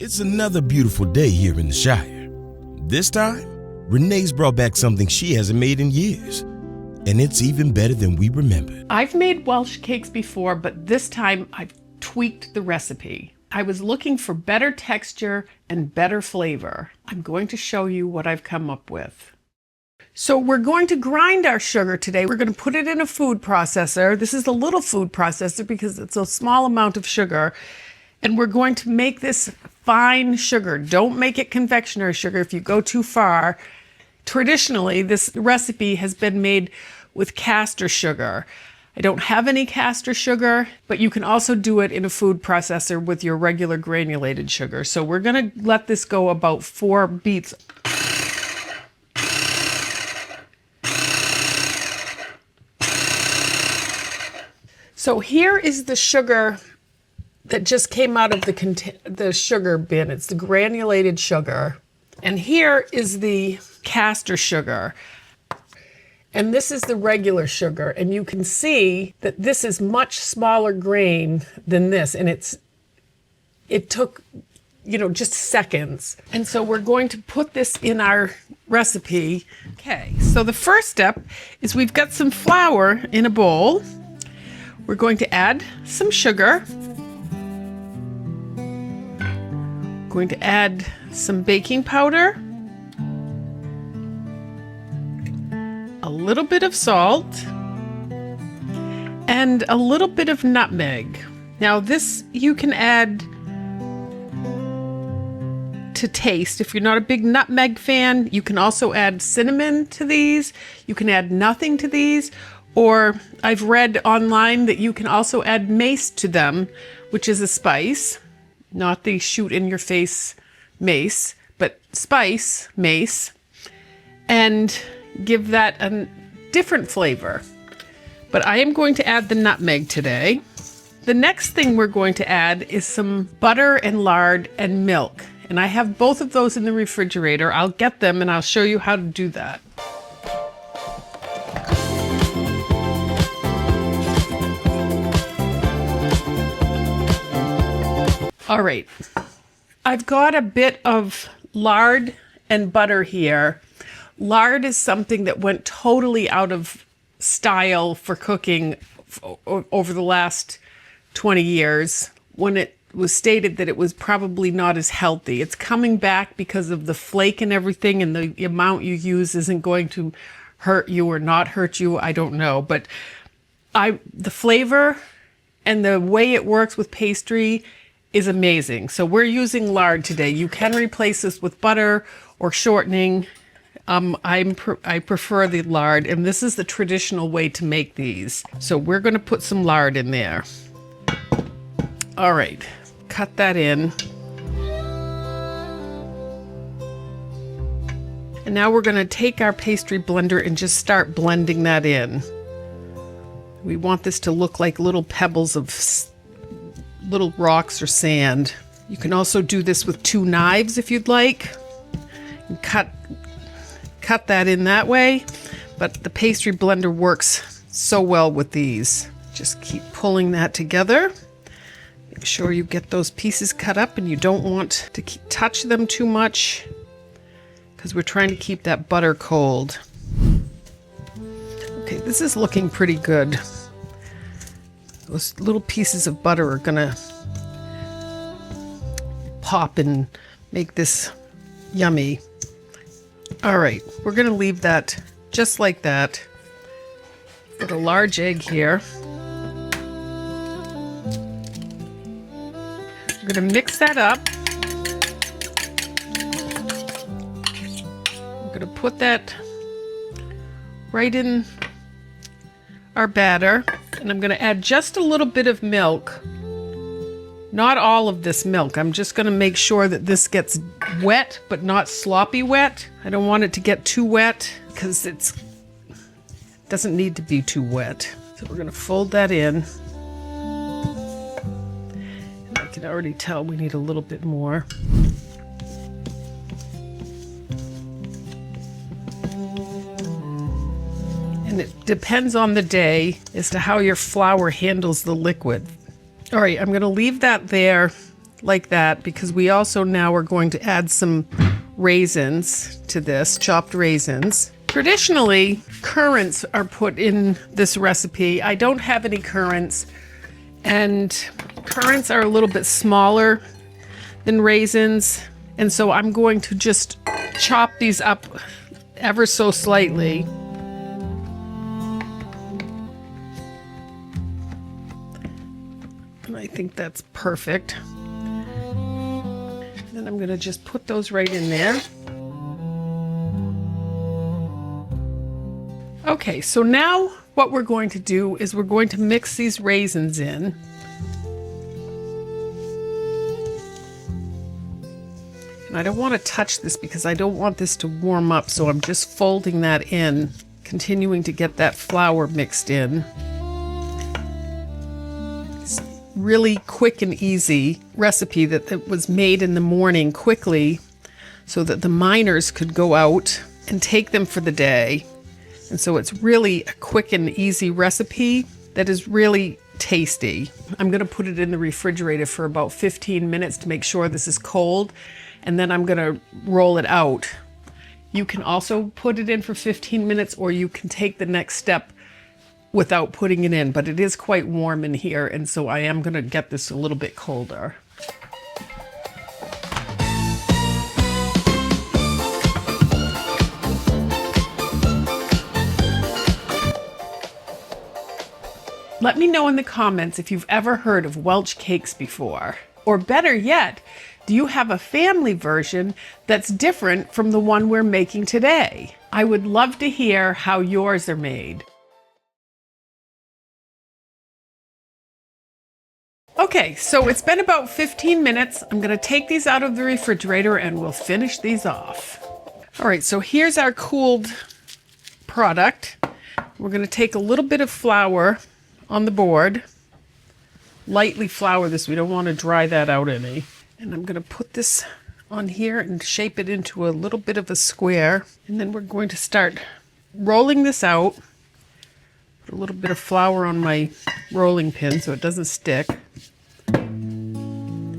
It's another beautiful day here in the Shire. This time, Renee's brought back something she hasn't made in years. And it's even better than we remembered. I've made Welsh cakes before, but this time I've tweaked the recipe. I was looking for better texture and better flavor. I'm going to show you what I've come up with. So we're going to grind our sugar today. We're going to put it in a food processor. This is a little food processor because it's a small amount of sugar. And we're going to make this fine sugar. Don't make it confectionery sugar if you go too far. Traditionally, this recipe has been made with castor sugar. I don't have any castor sugar, but you can also do it in a food processor with your regular granulated sugar. So we're going to let this go about 4 beats. So here is the sugar that just came out of the sugar bin. It's the granulated sugar. And here is the castor sugar. And this is the regular sugar. And you can see that this is much smaller grain than this. And it took, just seconds. And so we're going to put this in our recipe. Okay, so the first step is we've got some flour in a bowl. We're going to add some sugar. Going to add some baking powder, a little bit of salt, and a little bit of nutmeg. Now this you can add to taste. If you're not a big nutmeg fan, you can also add cinnamon to these. You can add nothing to these, or I've read online that you can also add mace to them, which is a spice. Not the shoot in your face mace, but spice, mace, and give that a different flavor. But I am going to add the nutmeg today. The next thing we're going to add is some butter and lard and milk. And I have both of those in the refrigerator. I'll get them and I'll show you how to do that. All right, I've got a bit of lard and butter here. Lard is something that went totally out of style for cooking over the last 20 years when it was stated that it was probably not as healthy. It's coming back because of the flake and everything, and the amount you use isn't going to hurt you or not hurt you. I don't know, but the flavor and the way it works with pastry is amazing. So we're using lard today. You can replace this with butter or shortening. I prefer the lard, and this is the traditional way to make these. So we're going to put some lard in there. All right, cut that in. And now we're going to take our pastry blender and just start blending that in. We want this to look like little pebbles of little rocks or sand. You can also do this with 2 knives if you'd like, and cut that in that way, but the pastry blender works so well with these. Just keep pulling that together. Make sure you get those pieces cut up, and you don't want to touch them too much because we're trying to keep that butter cold. Okay, this is looking pretty good. Those little pieces of butter are gonna pop and make this yummy. All right, we're gonna leave that just like that. Got a large egg here. I'm gonna mix that up. I'm gonna put that right in our batter. And I'm going to add just a little bit of milk. Not all of this milk. I'm just going to make sure that this gets wet, but not sloppy wet. I don't want it to get too wet because it doesn't need to be too wet. So we're going to fold that in. And I can already tell we need a little bit more. And it depends on the day as to how your flour handles the liquid. All right, I'm going to leave that there like that because we also now are going to add some raisins to this, chopped raisins. Traditionally, currants are put in this recipe. I don't have any currants, and currants are a little bit smaller than raisins, and so I'm going to just chop these up ever so slightly. And I think that's perfect. Then I'm going to just put those right in there. Okay, so now what we're going to do is we're going to mix these raisins in. And I don't want to touch this because I don't want this to warm up, so I'm just folding that in, continuing to get that flour mixed in. It's really quick and easy recipe that was made in the morning quickly so that the miners could go out and take them for the day. And so it's really a quick and easy recipe that is really tasty. I'm going to put it in the refrigerator for about 15 minutes to make sure this is cold, and then I'm going to roll it out. You can also put it in for 15 minutes, or you can take the next step without putting it in, but it is quite warm in here, and so I am going to get this a little bit colder. Let me know in the comments if you've ever heard of Welsh Cakes before. Or better yet, do you have a family version that's different from the one we're making today? I would love to hear how yours are made. Okay, so it's been about 15 minutes. I'm going to take these out of the refrigerator and we'll finish these off. All right, so here's our cooled product. We're going to take a little bit of flour on the board, lightly flour this. We don't want to dry that out any. And I'm going to put this on here and shape it into a little bit of a square. And then we're going to start rolling this out. Put a little bit of flour on my rolling pin so it doesn't stick. And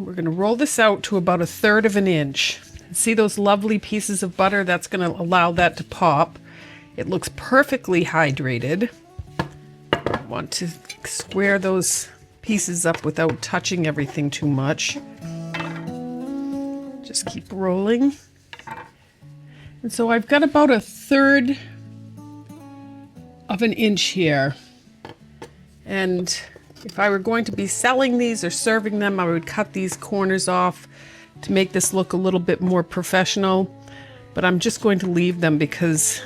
we're going to roll this out to about 1/3 of an inch. See those lovely pieces of butter? That's going to allow that to pop. It looks perfectly hydrated. Want to square those pieces up without touching everything too much. Just keep rolling. And so I've got about 1/3 of an inch here. And if I were going to be selling these or serving them, I would cut these corners off to make this look a little bit more professional. But I'm just going to leave them because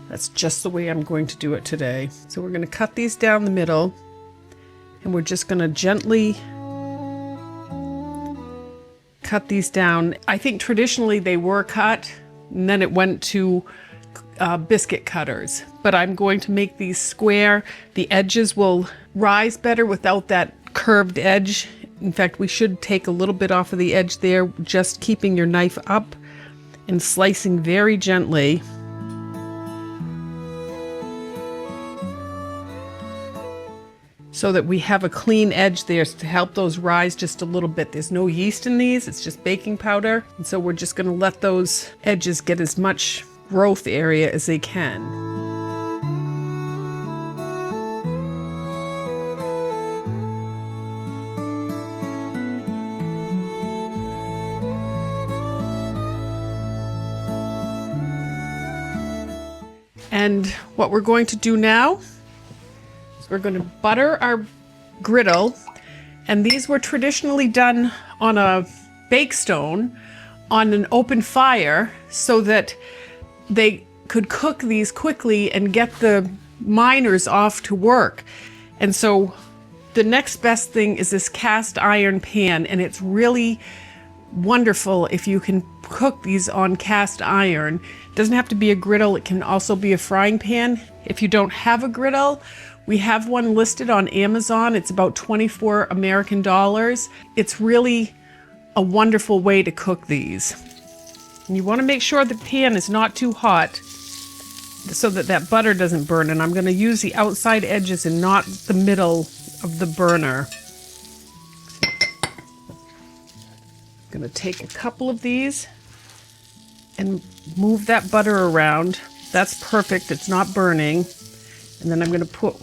that's just the way I'm going to do it today. So we're going to cut these down the middle, and we're just going to gently cut these down. I think traditionally they were cut, and then it went to biscuit cutters. But I'm going to make these square. The edges will rise better without that curved edge. In fact, we should take a little bit off of the edge there, just keeping your knife up and slicing very gently. So that we have a clean edge there to help those rise just a little bit. There's no yeast in these, it's just baking powder. And so we're just going to let those edges get as much growth area as they can. And what we're going to do now, we're going to butter our griddle, and these were traditionally done on a bake stone on an open fire so that they could cook these quickly and get the miners off to work. And so the next best thing is this cast iron pan, and it's really wonderful if you can cook these on cast iron. It doesn't have to be a griddle, it can also be a frying pan. If you don't have a griddle, we have one listed on Amazon. It's about 24 American dollars. It's really a wonderful way to cook these. And you want to make sure the pan is not too hot so that that butter doesn't burn. And I'm going to use the outside edges and not the middle of the burner. going to take a couple of these and move that butter around. That's perfect. It's not burning. And then I'm going to put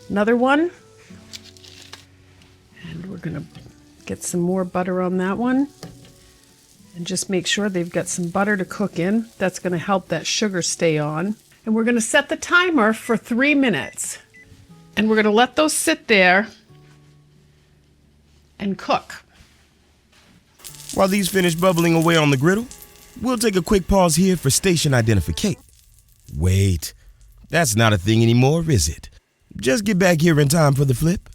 another one. And we're going to get some more butter on that one. And just make sure they've got some butter to cook in. That's going to help that sugar stay on. And we're going to set the timer for 3 minutes. And we're going to let those sit there and cook. While these finish bubbling away on the griddle, we'll take a quick pause here for station identification. Wait, that's not a thing anymore, is it? Just get back here in time for the flip.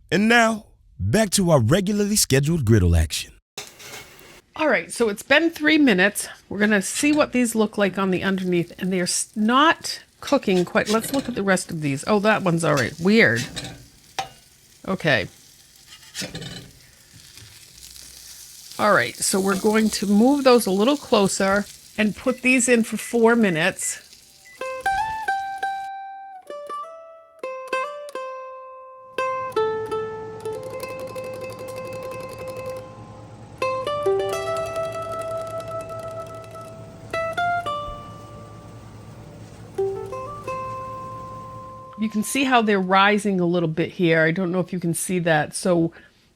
And now, back to our regularly scheduled griddle action. All right, so it's been 3 minutes. We're going to see what these look like on the underneath, and they're not cooking quite. Let's look at the rest of these. Oh, that one's all right. Weird. Okay. All right, so we're going to move those a little closer and put these in for 4 minutes. You can see how they're rising a little bit here. I don't know if you can see that. So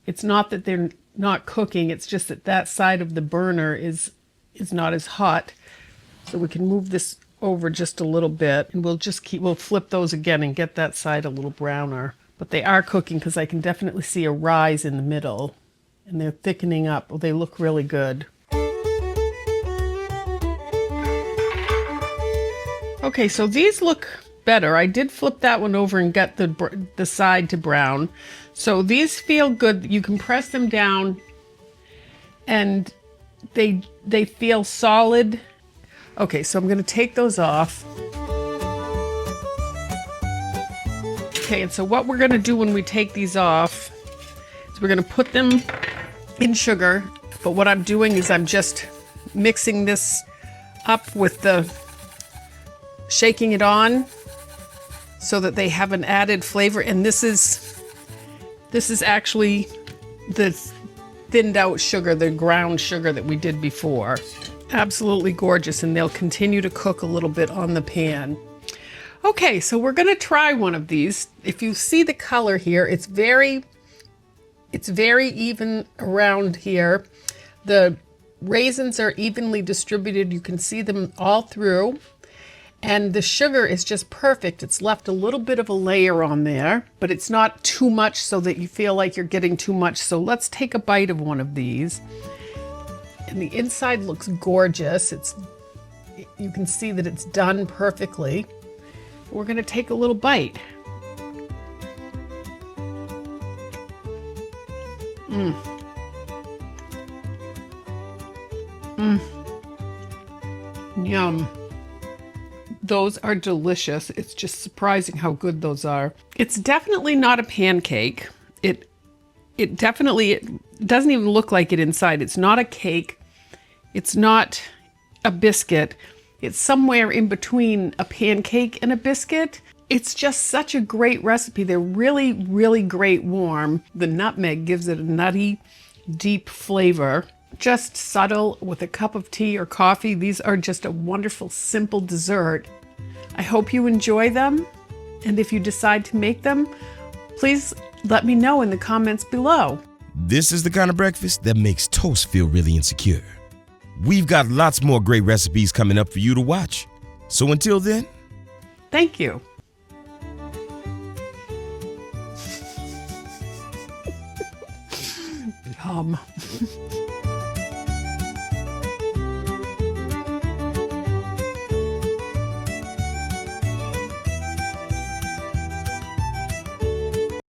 it's not that they're not cooking. It's just that that side of the burner is not as hot. So we can move this over just a little bit, and we'll flip those again and get that side a little browner. But they are cooking because I can definitely see a rise in the middle, and they're thickening up. Well, they look really good. Okay, so these look better. I did flip that one over and get the side to brown. So these feel good. You can press them down and they feel solid. Okay, so I'm going to take those off. Okay, and so what we're going to do when we take these off is we're going to put them in sugar. But what I'm doing is I'm just mixing this up with shaking it on, so that they have an added flavor. And this is actually the thinned out sugar, the ground sugar that we did before. Absolutely gorgeous, and they'll continue to cook a little bit on the pan. Okay, so we're gonna try one of these. If you see the color here, it's very even around here. The raisins are evenly distributed. You can see them all through. And the sugar is just perfect. It's left a little bit of a layer on there, but it's not too much so that you feel like you're getting too much. So let's take a bite of one of these. And the inside looks gorgeous. You can see that it's done perfectly. We're gonna take a little bite. Yum. Those are delicious. It's just surprising how good those are. It's definitely not a pancake. It doesn't even look like it inside. It's not a cake. It's not a biscuit. It's somewhere in between a pancake and a biscuit. It's just such a great recipe. They're really, really great warm. The nutmeg gives it a nutty, deep flavor. Just subtle with a cup of tea or coffee. These are just a wonderful, simple dessert. I hope you enjoy them. And if you decide to make them, please let me know in the comments below. This is the kind of breakfast that makes toast feel really insecure. We've got lots more great recipes coming up for you to watch. So until then, thank you. Yum.